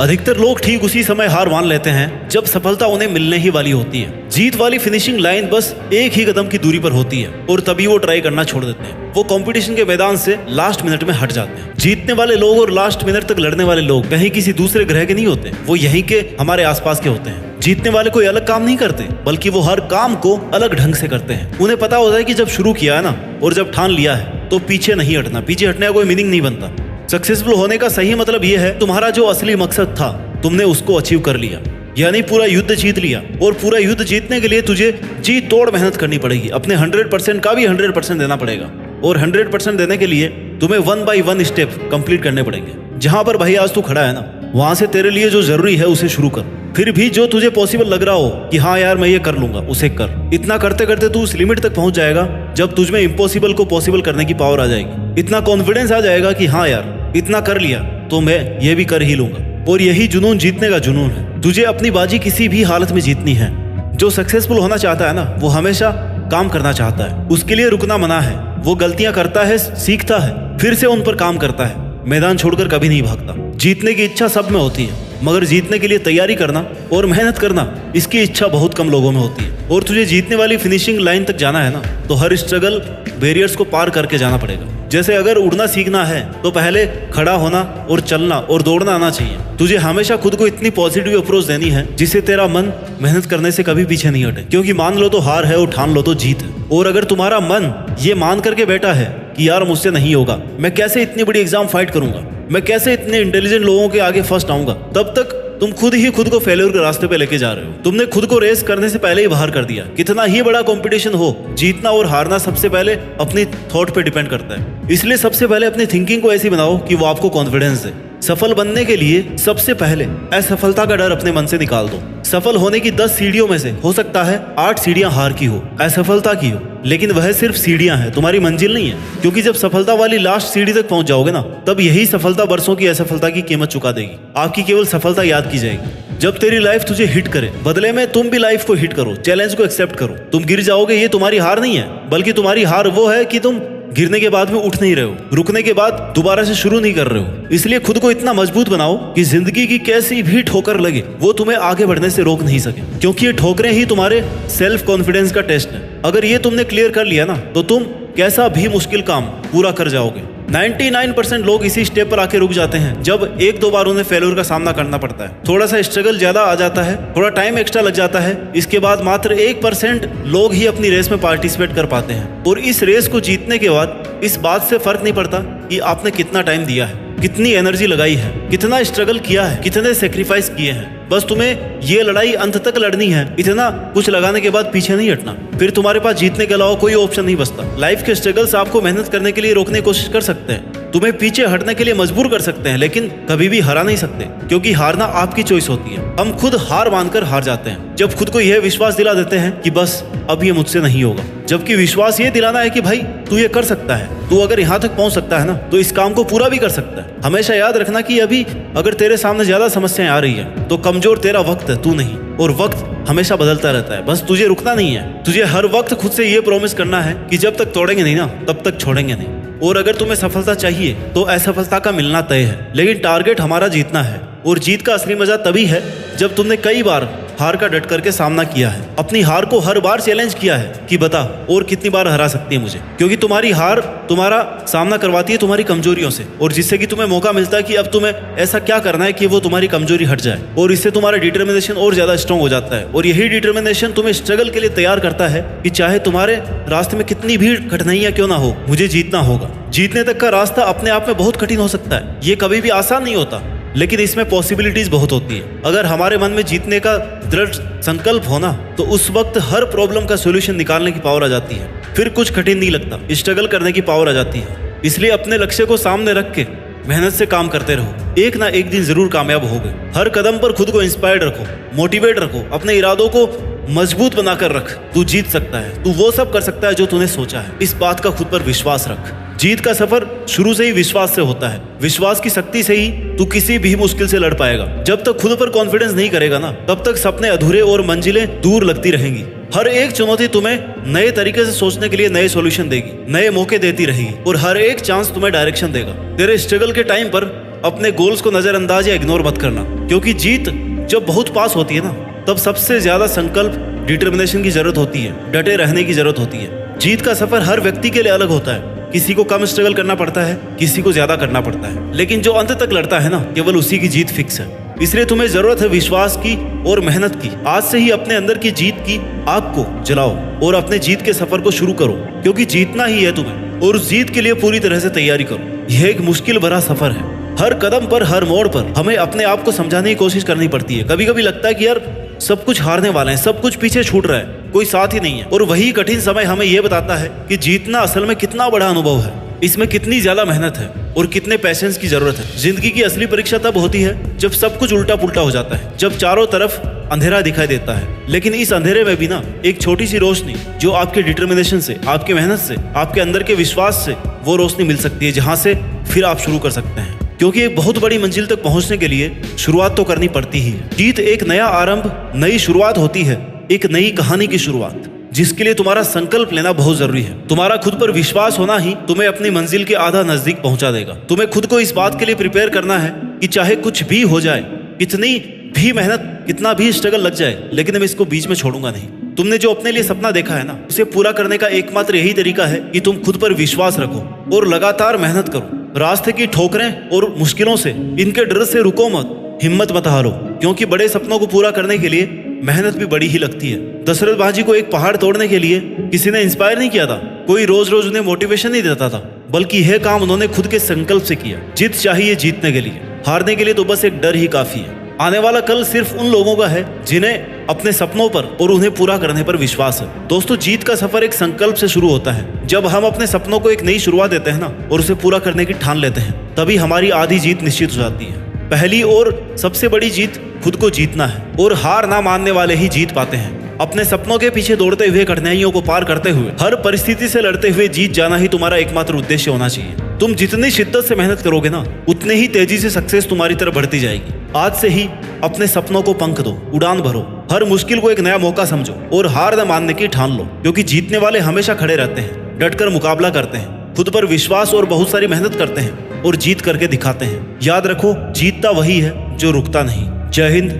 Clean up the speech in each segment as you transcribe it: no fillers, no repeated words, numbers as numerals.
अधिकतर लोग ठीक उसी समय हार मान लेते हैं जब सफलता उन्हें मिलने ही वाली होती है। जीत वाली फिनिशिंग लाइन बस एक ही कदम की दूरी पर होती है और तभी वो ट्राई करना छोड़ देते हैं। वो कंपटीशन के मैदान से लास्ट मिनट में हट जाते हैं। जीतने वाले लोग और लास्ट मिनट तक लड़ने वाले लोग कहीं किसी दूसरे ग्रह के नहीं होते, वो यहीं के हमारे आसपास के होते हैं। जीतने वाले कोई अलग काम नहीं करते, बल्कि वो हर काम को अलग ढंग से करते हैं। उन्हें पता होता है कि जब शुरू किया है ना और जब ठान लिया है तो पीछे नहीं हटना। पीछे हटने का कोई मीनिंग नहीं बनता। सक्सेसफुल होने का सही मतलब ये है तुम्हारा जो असली मकसद था तुमने उसको अचीव कर लिया, यानी पूरा युद्ध जीत लिया। और पूरा युद्ध जीतने के लिए तुझे जी तोड़ मेहनत करनी पड़ेगी। अपने 100% का भी 100% देना पड़ेगा और 100% देने के लिए तुम्हें 1 by 1 स्टेप कंप्लीट करने पड़ेंगे। जहां पर भाई आज तू खड़ा है ना, वहां से तेरे लिए जो जरूरी है उसे शुरू कर। फिर भी जो तुझे पॉसिबल लग रहा हो कि हाँ यार मैं ये कर लूंगा, उसे कर। इतना करते करते तू उस लिमिट तक पहुंच जाएगा जब तुझमें इम्पॉसिबल को पॉसिबल करने की पावर आ जाएगी। इतना कॉन्फिडेंस आ जाएगा कि हाँ यार इतना कर लिया तो मैं ये भी कर ही लूंगा। और यही जुनून जीतने का जुनून है। तुझे अपनी बाजी किसी भी हालत में जीतनी है। जो सक्सेसफुल होना चाहता है ना, वो हमेशा काम करना चाहता है। उसके लिए रुकना मना है। वो गलतियां करता है, सीखता है, फिर से उन पर काम करता है। मैदान छोड़कर कभी नहीं भागता। जीतने की इच्छा सब में होती है, मगर जीतने के लिए तैयारी करना और मेहनत करना, इसकी इच्छा बहुत कम लोगों में होती है। और तुझे जीतने वाली फिनिशिंग लाइन तक जाना है ना, तो हर स्ट्रगल बैरियर्स को पार करके जाना पड़ेगा। जैसे अगर उड़ना सीखना है तो पहले खड़ा होना और चलना और दौड़ना आना चाहिए। तुझे हमेशा खुद को इतनी पॉजिटिव अप्रोच देनी है जिससे तेरा मन मेहनत करने से कभी पीछे नहीं हटे। क्योंकि मान लो तो हार है और ठान लो तो जीत है। और अगर तुम्हारा मन ये मान करके बैठा है कि यार मुझसे नहीं होगा, मैं कैसे इतनी बड़ी एग्जाम फाइट करूंगा, मैं कैसे इतने इंटेलिजेंट लोगों के आगे फर्स्ट आऊंगा, तब तक तुम खुद ही खुद को फेल्योर के रास्ते पे लेके जा रहे हो। तुमने खुद को रेस करने से पहले ही बाहर कर दिया। कितना ही बड़ा कंपटीशन हो, जीतना और हारना सबसे पहले अपनी थॉट पे डिपेंड करता है। इसलिए सबसे पहले अपनी थिंकिंग को ऐसी बनाओ कि वो आपको कॉन्फिडेंस दे। सफल बनने के लिए सबसे पहले असफलता का डर अपने मन से निकाल दो। सफल होने की 10 सीढ़ियों में से हो सकता है 8 सीढ़ियां हार की हो, असफलता की हो, लेकिन वह सिर्फ सीढ़ियां हैं, तुम्हारी मंजिल नहीं है। क्योंकि जब सफलता वाली लास्ट सीढ़ी तक पहुंच जाओगे ना, तब यही सफलता बरसों की असफलता की कीमत चुका देगी। आपकी केवल सफलता याद की जाएगी जब तेरी लाइफ तुझे हिट करे। बदले में तुम भी लाइफ को हिट करो, चैलेंज को एक्सेप्ट करो। तुम गिर जाओगे, ये तुम्हारी हार नहीं है, बल्कि तुम्हारी हार वो है कि तुम गिरने के बाद में उठ नहीं रहे हो, रुकने के बाद दोबारा से शुरू नहीं कर रहे हो। इसलिए खुद को इतना मजबूत बनाओ कि जिंदगी की कैसी भी ठोकर लगे वो तुम्हें आगे बढ़ने से रोक नहीं सके। क्योंकि ये ठोकरें ही तुम्हारे सेल्फ कॉन्फिडेंस का टेस्ट है। अगर ये तुमने क्लियर कर लिया ना, तो तुम कैसा भी मुश्किल काम पूरा कर जाओगे। 99% लोग इसी स्टेप पर आके रुक जाते हैं जब 1-2 बार उन्हें फेल्योर का सामना करना पड़ता है। थोड़ा सा स्ट्रगल ज्यादा आ जाता है, थोड़ा टाइम एक्स्ट्रा लग जाता है। इसके बाद मात्र 1% लोग ही अपनी रेस में पार्टिसिपेट कर पाते हैं। और इस रेस को जीतने के बाद इस बात से फर्क नहीं पड़ता कि आपने कितना टाइम दिया है, कितनी एनर्जी लगाई है, कितना स्ट्रगल किया है, कितने सेक्रीफाइस किए हैं। बस तुम्हें ये लड़ाई अंत तक लड़नी है। इतना कुछ लगाने के बाद पीछे नहीं हटना। फिर तुम्हारे पास जीतने के अलावा कोई ऑप्शन नहीं बचता। लाइफ के स्ट्रगल्स आपको मेहनत करने के लिए रोकने की कोशिश कर सकते हैं, तुम्हें पीछे हटने के लिए मजबूर कर सकते हैं, लेकिन कभी भी हरा नहीं सकते। क्योंकि हारना आपकी चॉइस होती है। हम खुद हार मानकर हार जाते हैं जब खुद को यह विश्वास दिला देते हैं कि बस अब ये मुझसे नहीं होगा। जबकि विश्वास ये दिलाना है कि भाई तू ये कर सकता है, तू अगर यहाँ तक पहुंच सकता है ना, तो इस काम को पूरा भी कर सकता है। हमेशा याद रखना कि अभी अगर तेरे सामने ज्यादा समस्याएं आ रही है तो कमजोर तेरा वक्त है, तू नहीं। और वक्त हमेशा बदलता रहता है, बस तुझे रुकना नहीं है। तुझे हर वक्त खुद से ये प्रॉमिस करना है कि जब तक तोड़ेंगे नहीं ना, तब तक छोड़ेंगे नहीं। और अगर तुम्हें सफलता चाहिए तो असफलता का मिलना तय है, लेकिन टारगेट हमारा जीतना है। और जीत का असली मजा तभी है जब तुमने कई बार हार का डट करके सामना किया है, अपनी हार को हर बार चैलेंज किया है कि बता और कितनी बार हरा सकती है मुझे। क्योंकि तुम्हारी हार तुम्हारा सामना करवाती है तुम्हारी कमजोरियों से, और जिससे कि तुम्हें मौका मिलता है कि अब तुम्हें ऐसा क्या करना है कि वो तुम्हारी कमजोरी हट जाए। और इससे तुम्हारा डिटर्मिनेशन और ज्यादा स्ट्रांग हो जाता है। और यही डिटर्मिनेशन तुम्हें स्ट्रगल के लिए तैयार करता है कि चाहे तुम्हारे रास्ते में कितनी भी कठिनाइयां क्यों ना हो, मुझे जीतना होगा। जीतने तक का रास्ता अपने आप में बहुत कठिन हो सकता है, ये कभी भी आसान नहीं होता, लेकिन इसमें पॉसिबिलिटीज बहुत होती है। अगर हमारे मन में जीतने का दृढ़ संकल्प होना, तो उस वक्त हर प्रॉब्लम का सॉल्यूशन निकालने की पावर आ जाती है। फिर कुछ कठिन नहीं लगता, स्ट्रगल करने की पावर आ जाती है। इसलिए अपने लक्ष्य को सामने रख के मेहनत से काम करते रहो, एक ना एक दिन जरूर कामयाब होगे। हर कदम पर खुद को इंस्पायर्ड रखो, मोटिवेट रखो, अपने इरादों को मजबूत बनाकर रख। तू जीत सकता है, तू वो सब कर सकता है जो तूने सोचा है। इस बात का खुद पर विश्वास रख। जीत का सफर शुरू से ही विश्वास से होता है। विश्वास की शक्ति से ही तू किसी भी मुश्किल से लड़ पाएगा। जब तक खुद पर कॉन्फिडेंस नहीं करेगा ना, तब तक सपने अधूरे और मंजिलें दूर लगती रहेंगी। हर एक चुनौती तुम्हें नए तरीके से सोचने के लिए नए सॉल्यूशन देगी, नए मौके देती रहेगी, और हर एक चांस तुम्हें डायरेक्शन देगा। तेरे स्ट्रगल के टाइम पर अपने गोल्स को नजरअंदाज या इग्नोर मत करना। क्योंकि जीत जब बहुत पास होती है ना, तब सबसे ज्यादा संकल्प, डिटर्मिनेशन की जरूरत होती है, डटे रहने की जरूरत होती है। जीत का सफर हर व्यक्ति के लिए अलग होता है। किसी को कम स्ट्रगल करना पड़ता है, किसी को ज्यादा करना पड़ता है, लेकिन जो अंत तक लड़ता है ना, केवल उसी की जीत फिक्स है। इसलिए तुम्हें जरूरत है विश्वास की और मेहनत की। आज से ही अपने अंदर की जीत की आग को जलाओ और अपने जीत के सफर को शुरू करो, क्योंकि जीतना ही है तुम्हें, और उस जीत के लिए पूरी तरह से तैयारी करो। यह एक मुश्किल भरा सफर है। हर कदम पर, हर मोड़ पर हमें अपने आप को समझाने की कोशिश करनी पड़ती है। कभी कभी लगता है कि यार सब कुछ हारने वाले हैं, सब कुछ पीछे छूट रहा है, कोई साथ ही नहीं है। और वही कठिन समय हमें यह बताता है कि जीतना असल में कितना बड़ा अनुभव है, इसमें कितनी ज्यादा मेहनत है और कितने पेशेंस की जरूरत है। जिंदगी की असली परीक्षा तब होती है जब सब कुछ उल्टा पुल्टा हो जाता है, जब चारों तरफ अंधेरा दिखाई देता है, लेकिन इस अंधेरे में भी ना एक छोटी सी रोशनी, जो आपके डिटर्मिनेशन से, आपके मेहनत से, आपके अंदर के विश्वास से, वो रोशनी मिल सकती है, जहां से फिर आप शुरू कर सकते हैं। क्योंकि एक बहुत बड़ी मंजिल तक पहुंचने के लिए शुरुआत तो करनी पड़ती ही है। जीत एक नया आरंभ, नई शुरुआत होती है, एक नई कहानी की शुरुआत, जिसके लिए तुम्हारा संकल्प लेना बहुत जरूरी है। तुम्हारा खुद पर विश्वास होना ही तुम्हें अपनी मंजिल के आधा नजदीक पहुंचा देगा। तुम्हें खुद को इस बात के लिए प्रिपेयर करना है कि चाहे कुछ भी हो जाए, कितनी भी मेहनत, कितना भी स्ट्रगल लग जाए, लेकिन मैं इसको बीच में छोड़ूंगा नहीं। तुमने जो अपने लिए सपना देखा है ना, उसे पूरा करने का एकमात्र यही तरीका है कि तुम खुद पर विश्वास रखो और लगातार मेहनत करो। रास्ते की ठोकरें और मुश्किलों से, इनके डर से रुको मत, हिम्मत मत हारो, क्योंकि बड़े सपनों को पूरा करने के लिए मेहनत भी बड़ी ही लगती है। दशरथ बाजी को एक पहाड़ तोड़ने के लिए किसी ने इंस्पायर नहीं किया था, कोई रोज रोज उन्हें मोटिवेशन नहीं देता था, बल्कि यह काम उन्होंने खुद के संकल्प से किया। जीत चाहिए जीतने के लिए, हारने के लिए तो बस एक डर ही काफी है। आने वाला कल सिर्फ उन लोगों का है जिन्हें अपने सपनों पर और उन्हें पूरा करने पर विश्वास है। दोस्तों, जीत का सफर एक संकल्प से शुरू होता है। जब हम अपने सपनों को एक नई शुरुआत देते हैं ना, और उसे पूरा करने की ठान लेते हैं, तभी हमारी आधी जीत निश्चित हो जाती है। पहली और सबसे बड़ी जीत खुद को जीतना है, और हार ना मानने वाले ही जीत पाते हैं। अपने सपनों के पीछे दौड़ते हुए, कठिनाइयों को पार करते हुए, हर परिस्थिति से लड़ते हुए जीत जाना ही तुम्हारा एकमात्र उद्देश्य होना चाहिए। तुम जितनी शिद्दत से मेहनत करोगे ना, उतने ही तेजी से सक्सेस तुम्हारी तरफ बढ़ती जाएगी। आज से ही अपने सपनों को पंख दो, उड़ान भरो, हर मुश्किल को एक नया मौका समझो और हार न मानने की ठान लो, क्योंकि जीतने वाले हमेशा खड़े रहते हैं, डटकर मुकाबला करते हैं, खुद पर विश्वास और बहुत सारी मेहनत करते हैं और जीत करके दिखाते हैं। याद रखो, जीतता वही है जो रुकता नहीं। जय हिंद,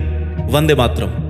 वंदे मातरम।